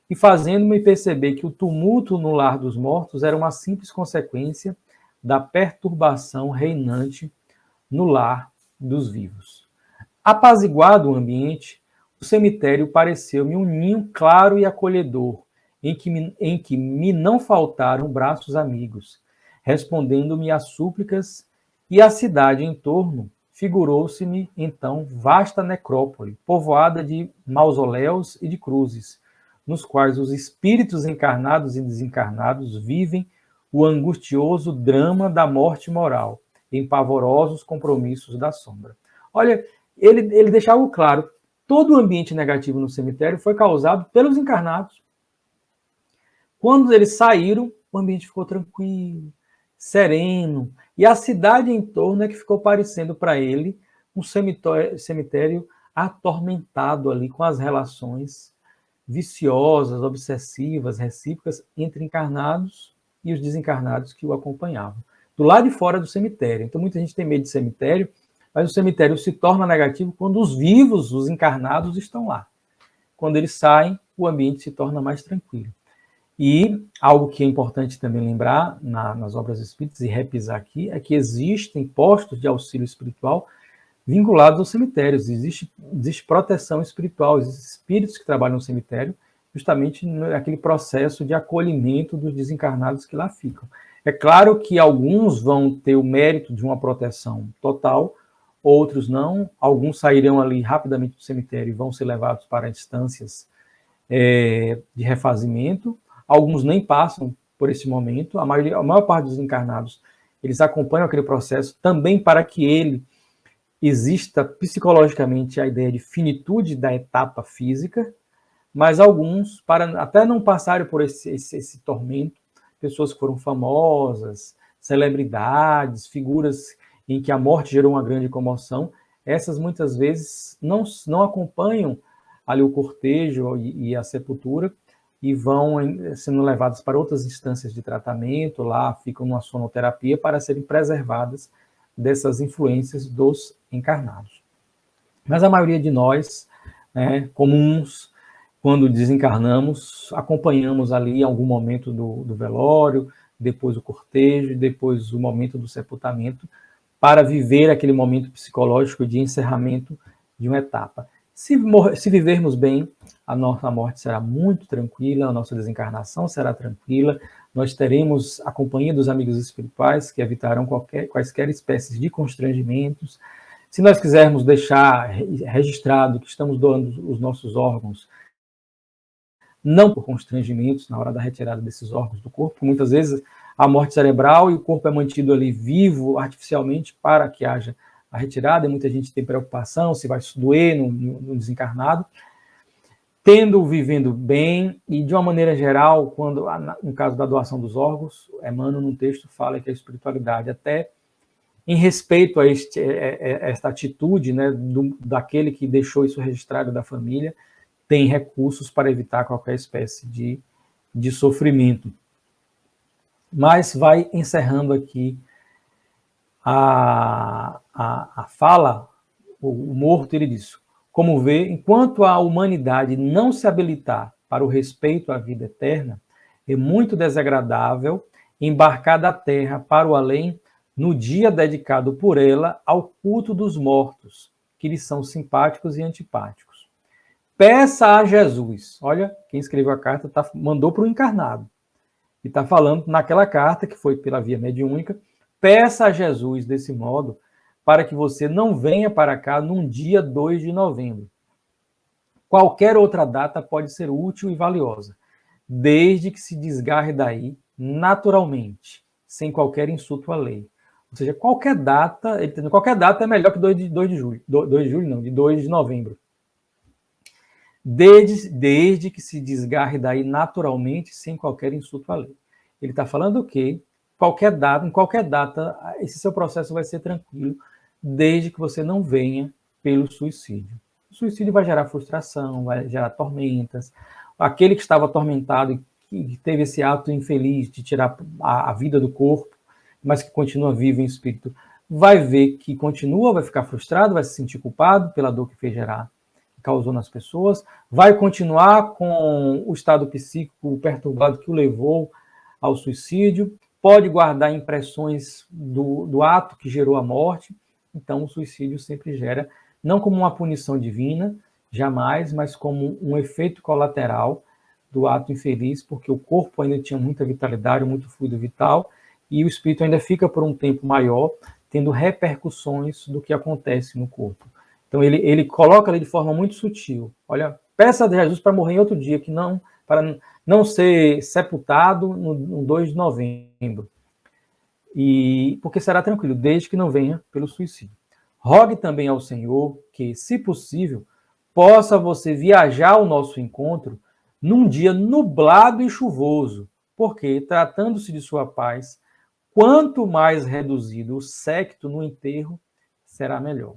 e fazendo-me perceber que o tumulto no lar dos mortos era uma simples consequência da perturbação reinante no lar dos vivos. Apaziguado o ambiente, o cemitério pareceu-me um ninho claro e acolhedor, em que me não faltaram braços amigos, respondendo-me às súplicas, e a cidade em torno figurou-se-me então vasta necrópole, povoada de mausoléus e de cruzes, nos quais os espíritos encarnados e desencarnados vivem o angustioso drama da morte moral, em pavorosos compromissos da sombra. Olha, ele deixa algo claro. Todo o ambiente negativo no cemitério foi causado pelos encarnados. Quando eles saíram, o ambiente ficou tranquilo, sereno, e a cidade em torno é que ficou parecendo para ele um cemitério atormentado ali com as relações viciosas, obsessivas, recíprocas entre encarnados e os desencarnados que o acompanhavam. Do lado de fora do cemitério. Então, muita gente tem medo de cemitério, mas o cemitério se torna negativo quando os vivos, os encarnados, estão lá. Quando eles saem, o ambiente se torna mais tranquilo. E algo que é importante também lembrar nas obras espíritas, e repisar aqui, é que existem postos de auxílio espiritual vinculados aos cemitérios. Existe proteção espiritual, existem espíritos que trabalham no cemitério justamente naquele processo de acolhimento dos desencarnados que lá ficam. É claro que alguns vão ter o mérito de uma proteção total, outros não. Alguns sairão ali rapidamente do cemitério e vão ser levados para instâncias de refazimento. Alguns nem passam por esse momento. A maior parte dos encarnados, eles acompanham aquele processo também para que ele exista psicologicamente a ideia de finitude da etapa física, mas alguns, para até não passarem por esse tormento, pessoas que foram famosas, celebridades, figuras em que a morte gerou uma grande comoção, essas muitas vezes não acompanham ali o cortejo e a sepultura e vão sendo levadas para outras instâncias de tratamento, lá ficam numa sonoterapia para serem preservadas dessas influências dos encarnados. Mas a maioria de nós, comuns, quando desencarnamos, acompanhamos ali algum momento do velório, depois o cortejo, depois o momento do sepultamento, para viver aquele momento psicológico de encerramento de uma etapa. Se vivermos bem, a nossa morte será muito tranquila, a nossa desencarnação será tranquila, nós teremos a companhia dos amigos espirituais que evitarão quaisquer espécies de constrangimentos. Se nós quisermos deixar registrado que estamos doando os nossos órgãos, não por constrangimentos na hora da retirada desses órgãos do corpo, muitas vezes a morte cerebral e o corpo é mantido ali vivo artificialmente para que haja a retirada, e muita gente tem preocupação se vai doer no desencarnado. Vivendo bem, e de uma maneira geral, quando no caso da doação dos órgãos, Emmanuel, num texto, fala que a espiritualidade, até em respeito a esta atitude, daquele que deixou isso registrado da família, tem recursos para evitar qualquer espécie de sofrimento. Mas vai encerrando aqui a fala, o morto, ele diz: como vê, enquanto a humanidade não se habilitar para o respeito à vida eterna, é muito desagradável embarcar da terra para o além no dia dedicado por ela ao culto dos mortos, que lhes são simpáticos e antipáticos. Peça a Jesus. Olha, quem escreveu a carta mandou para o encarnado. E está falando naquela carta, que foi pela via mediúnica, peça a Jesus desse modo, para que você não venha para cá num dia 2 de novembro. Qualquer outra data pode ser útil e valiosa, desde que se desgarre daí naturalmente, sem qualquer insulto à lei. Ou seja, qualquer data é melhor que 2 de julho. 2 de julho não, de 2 de novembro. desde que se desgarre daí naturalmente, sem qualquer insulto à lei. Ele está falando que em qualquer data, esse seu processo vai ser tranquilo, desde que você não venha pelo suicídio. O suicídio vai gerar frustração, vai gerar tormentas. Aquele que estava atormentado e que teve esse ato infeliz de tirar a vida do corpo, mas que continua vivo em espírito, vai ver que continua, vai ficar frustrado, vai se sentir culpado pela dor que fez gerar, que causou nas pessoas, vai continuar com o estado psíquico perturbado que o levou ao suicídio, pode guardar impressões do ato que gerou a morte. Então, o suicídio sempre gera, não como uma punição divina, jamais, mas como um efeito colateral do ato infeliz, porque o corpo ainda tinha muita vitalidade, muito fluido vital, e o espírito ainda fica por um tempo maior, tendo repercussões do que acontece no corpo. Então, ele coloca ali de forma muito sutil. Olha, peça a Jesus para morrer em outro dia, para não ser sepultado no 2 de novembro. Porque será tranquilo, desde que não venha pelo suicídio. Rogue também ao Senhor que, se possível, possa você viajar ao nosso encontro num dia nublado e chuvoso, porque, tratando-se de sua paz, quanto mais reduzido o séquito no enterro, será melhor.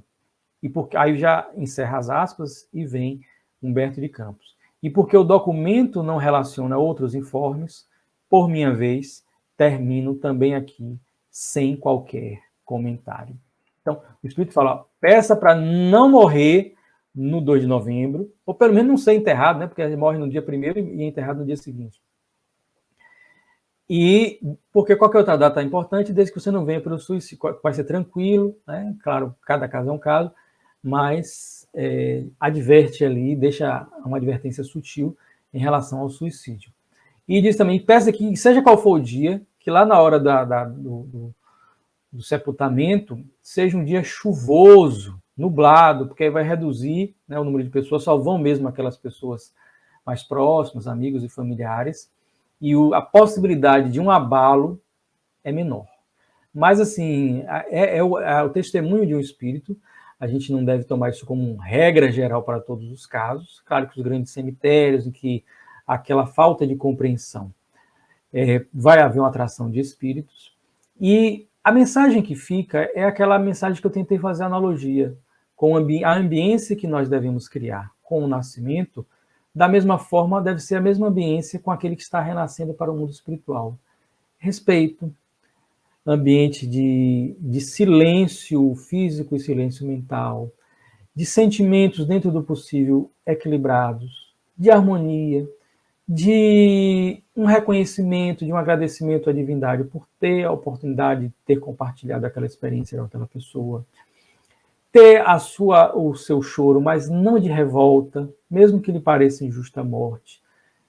E porque aí já encerra as aspas e vem Humberto de Campos. E porque o documento não relaciona outros informes, por minha vez, termino também aqui sem qualquer comentário. Então, o Espírito fala, peça para não morrer no 2 de novembro, ou pelo menos não ser enterrado, né? Porque ele morre no dia 1º e é enterrado no dia seguinte. E porque qualquer outra data é importante, desde que você não venha pelo suicídio, vai ser tranquilo, né? Claro, cada caso é um caso, mas adverte ali, deixa uma advertência sutil em relação ao suicídio. E diz também, peça que, seja qual for o dia, que lá na hora do sepultamento, seja um dia chuvoso, nublado, porque aí vai reduzir, né, o número de pessoas, só vão mesmo aquelas pessoas mais próximas, amigos e familiares, e a possibilidade de um abalo é menor. Mas, assim, é o testemunho de um espírito, a gente não deve tomar isso como regra geral para todos os casos. Claro que os grandes cemitérios, em que aquela falta de compreensão, vai haver uma atração de espíritos. E a mensagem que fica é aquela mensagem que eu tentei fazer analogia, com a ambiência que nós devemos criar com o nascimento. Da mesma forma, deve ser a mesma ambiência com aquele que está renascendo para o mundo espiritual. Respeito, ambiente de silêncio físico e silêncio mental, de sentimentos dentro do possível equilibrados, de harmonia, de um reconhecimento, de um agradecimento à divindade por ter a oportunidade de ter compartilhado aquela experiência com aquela pessoa, ter o seu choro, mas não de revolta, mesmo que lhe pareça injusta a morte,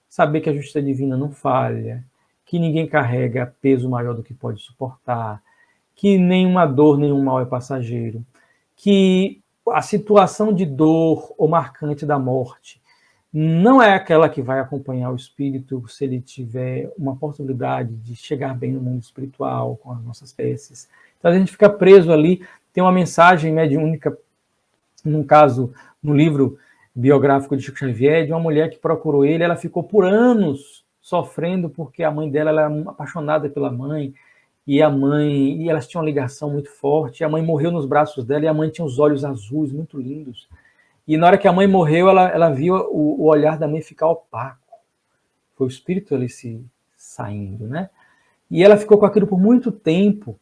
saber que a justiça divina não falha, que ninguém carrega peso maior do que pode suportar, que nenhuma dor, nenhum mal é passageiro, que a situação de dor ou marcante da morte não é aquela que vai acompanhar o espírito se ele tiver uma possibilidade de chegar bem no mundo espiritual com as nossas preces. Então a gente fica preso ali. Tem uma mensagem mediúnica, num caso, no livro biográfico de Chico Xavier, de uma mulher que procurou ele, ela ficou por anos sofrendo porque a mãe dela era apaixonada pela mãe, e elas tinham uma ligação muito forte, a mãe morreu nos braços dela, e a mãe tinha os olhos azuis, muito lindos. E na hora que a mãe morreu, ela viu o olhar da mãe ficar opaco. Foi o espírito ali se saindo, né? E ela ficou com aquilo por muito tempo.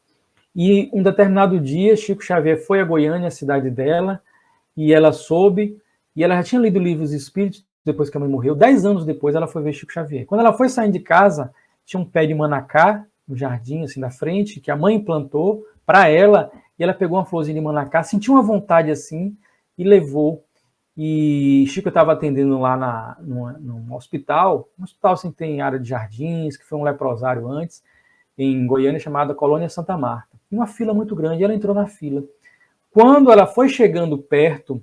E um determinado dia, Chico Xavier foi a Goiânia, a cidade dela, e ela soube, e ela já tinha lido livros espíritos depois que a mãe morreu. 10 anos depois, ela foi ver Chico Xavier. Quando ela foi saindo de casa, tinha um pé de manacá no jardim, assim, na frente, que a mãe plantou para ela, e ela pegou uma florzinha de manacá, sentiu uma vontade assim, e levou. E Chico estava atendendo lá num hospital, um hospital assim, tem área de jardins, que foi um leprosário antes, em Goiânia, chamada Colônia Santa Marta. E uma fila muito grande, ela entrou na fila. Quando ela foi chegando perto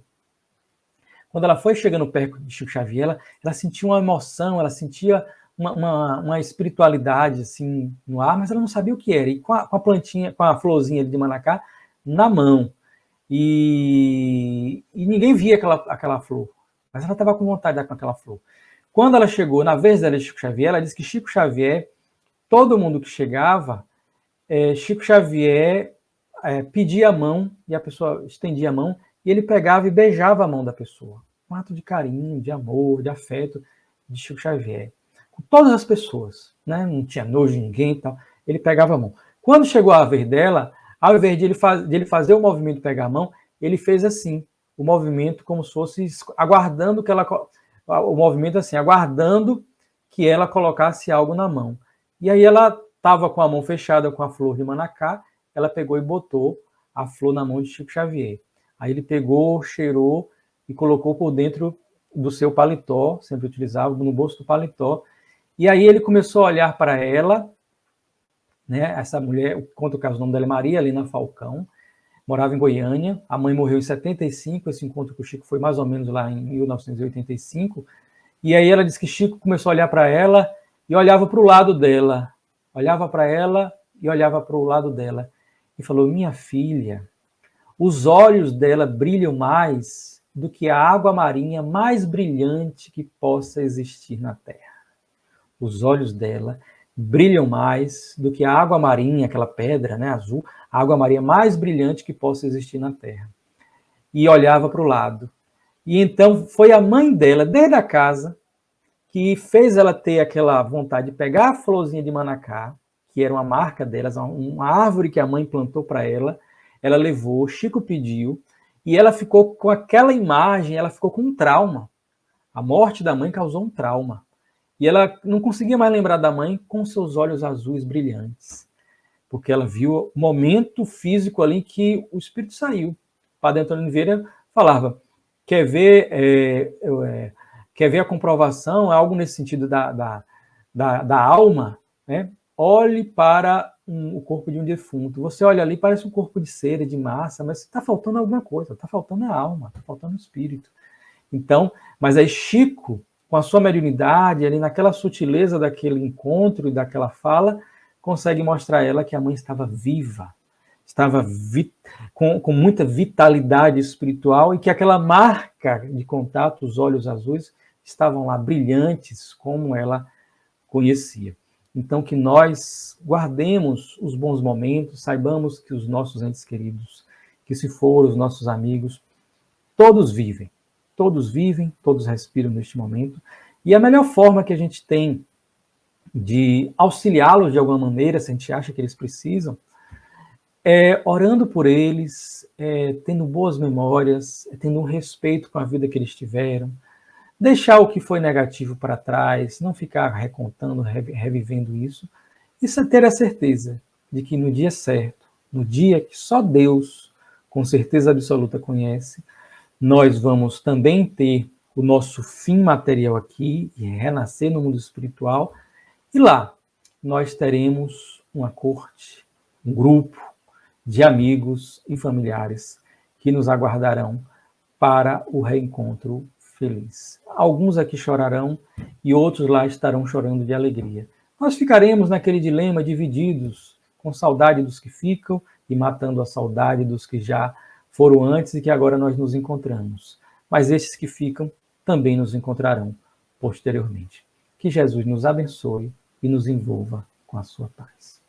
de Chico Xavier, ela sentia uma emoção, ela sentia uma espiritualidade assim no ar, mas ela não sabia o que era. E com a plantinha, com a florzinha de manacá na mão. E ninguém via aquela flor. mas ela estava com vontade de dar com aquela flor. Quando ela chegou, na vez dela de Chico Xavier, ela disse que Chico Xavier, todo mundo que chegava, Chico Xavier pedia a mão, e a pessoa estendia a mão, e ele pegava e beijava a mão da pessoa. Um ato de carinho, de amor, de afeto de Chico Xavier. Com todas as pessoas, né? Não tinha nojo de ninguém e tal. Ele pegava a mão. Quando chegou a vez dela, ao invés de ele fazer o movimento de pegar a mão, ele fez assim, o movimento como se fosse aguardando que ela... O movimento assim, aguardando que ela colocasse algo na mão. E aí ela estava com a mão fechada com a flor de manacá, ela pegou e botou a flor na mão de Chico Xavier. Aí ele pegou, cheirou e colocou por dentro do seu paletó, sempre utilizava, no bolso do paletó. E aí ele começou a olhar para ela, né? Essa mulher, conta o caso, o nome dela é Maria Helena Falcão, morava em Goiânia, a mãe morreu em 75, esse encontro com o Chico foi mais ou menos lá em 1985, e aí ela disse que Chico começou a olhar para ela e olhava para o lado dela, olhava para ela e olhava para o lado dela, e falou, minha filha, os olhos dela brilham mais do que a água marinha mais brilhante que possa existir na Terra. Os olhos dela brilham mais do que a água marinha, aquela pedra, né, azul, a água marinha mais brilhante que possa existir na Terra. E olhava para o lado. E então foi a mãe dela, desde a casa, que fez ela ter aquela vontade de pegar a florzinha de manacá, que era uma marca delas, uma árvore que a mãe plantou para ela, ela levou, Chico pediu, e ela ficou com aquela imagem, ela ficou com um trauma. A morte da mãe causou um trauma. E ela não conseguia mais lembrar da mãe com seus olhos azuis brilhantes, porque ela viu o momento físico ali em que o espírito saiu. Padre Antônio Oliveira falava, quer ver a comprovação, é algo nesse sentido da alma, né? Olhe para o corpo de um defunto. Você olha ali, parece um corpo de cera, de massa, mas está faltando alguma coisa, está faltando a alma, está faltando o espírito. Então, mas aí Chico, com a sua mediunidade, ali naquela sutileza daquele encontro e daquela fala, consegue mostrar a ela que a mãe estava viva, estava com muita vitalidade espiritual e que aquela marca de contato, os olhos azuis, estavam lá brilhantes, como ela conhecia. Então, que nós guardemos os bons momentos, saibamos que os nossos entes queridos, que se foram os nossos amigos, todos vivem, todos respiram neste momento, e a melhor forma que a gente tem de auxiliá-los de alguma maneira, se a gente acha que eles precisam, é orando por eles, tendo boas memórias, tendo um respeito com a vida que eles tiveram, deixar o que foi negativo para trás, não ficar recontando, revivendo isso, e ter a certeza de que no dia certo, no dia que só Deus, com certeza absoluta, conhece, nós vamos também ter o nosso fim material aqui, e renascer no mundo espiritual, e lá nós teremos uma corte, um grupo de amigos e familiares que nos aguardarão para o reencontro feliz. Alguns aqui chorarão e outros lá estarão chorando de alegria. Nós ficaremos naquele dilema, divididos, com saudade dos que ficam e matando a saudade dos que já foram antes e que agora nós nos encontramos. Mas esses que ficam também nos encontrarão posteriormente. Que Jesus nos abençoe e nos envolva com a sua paz.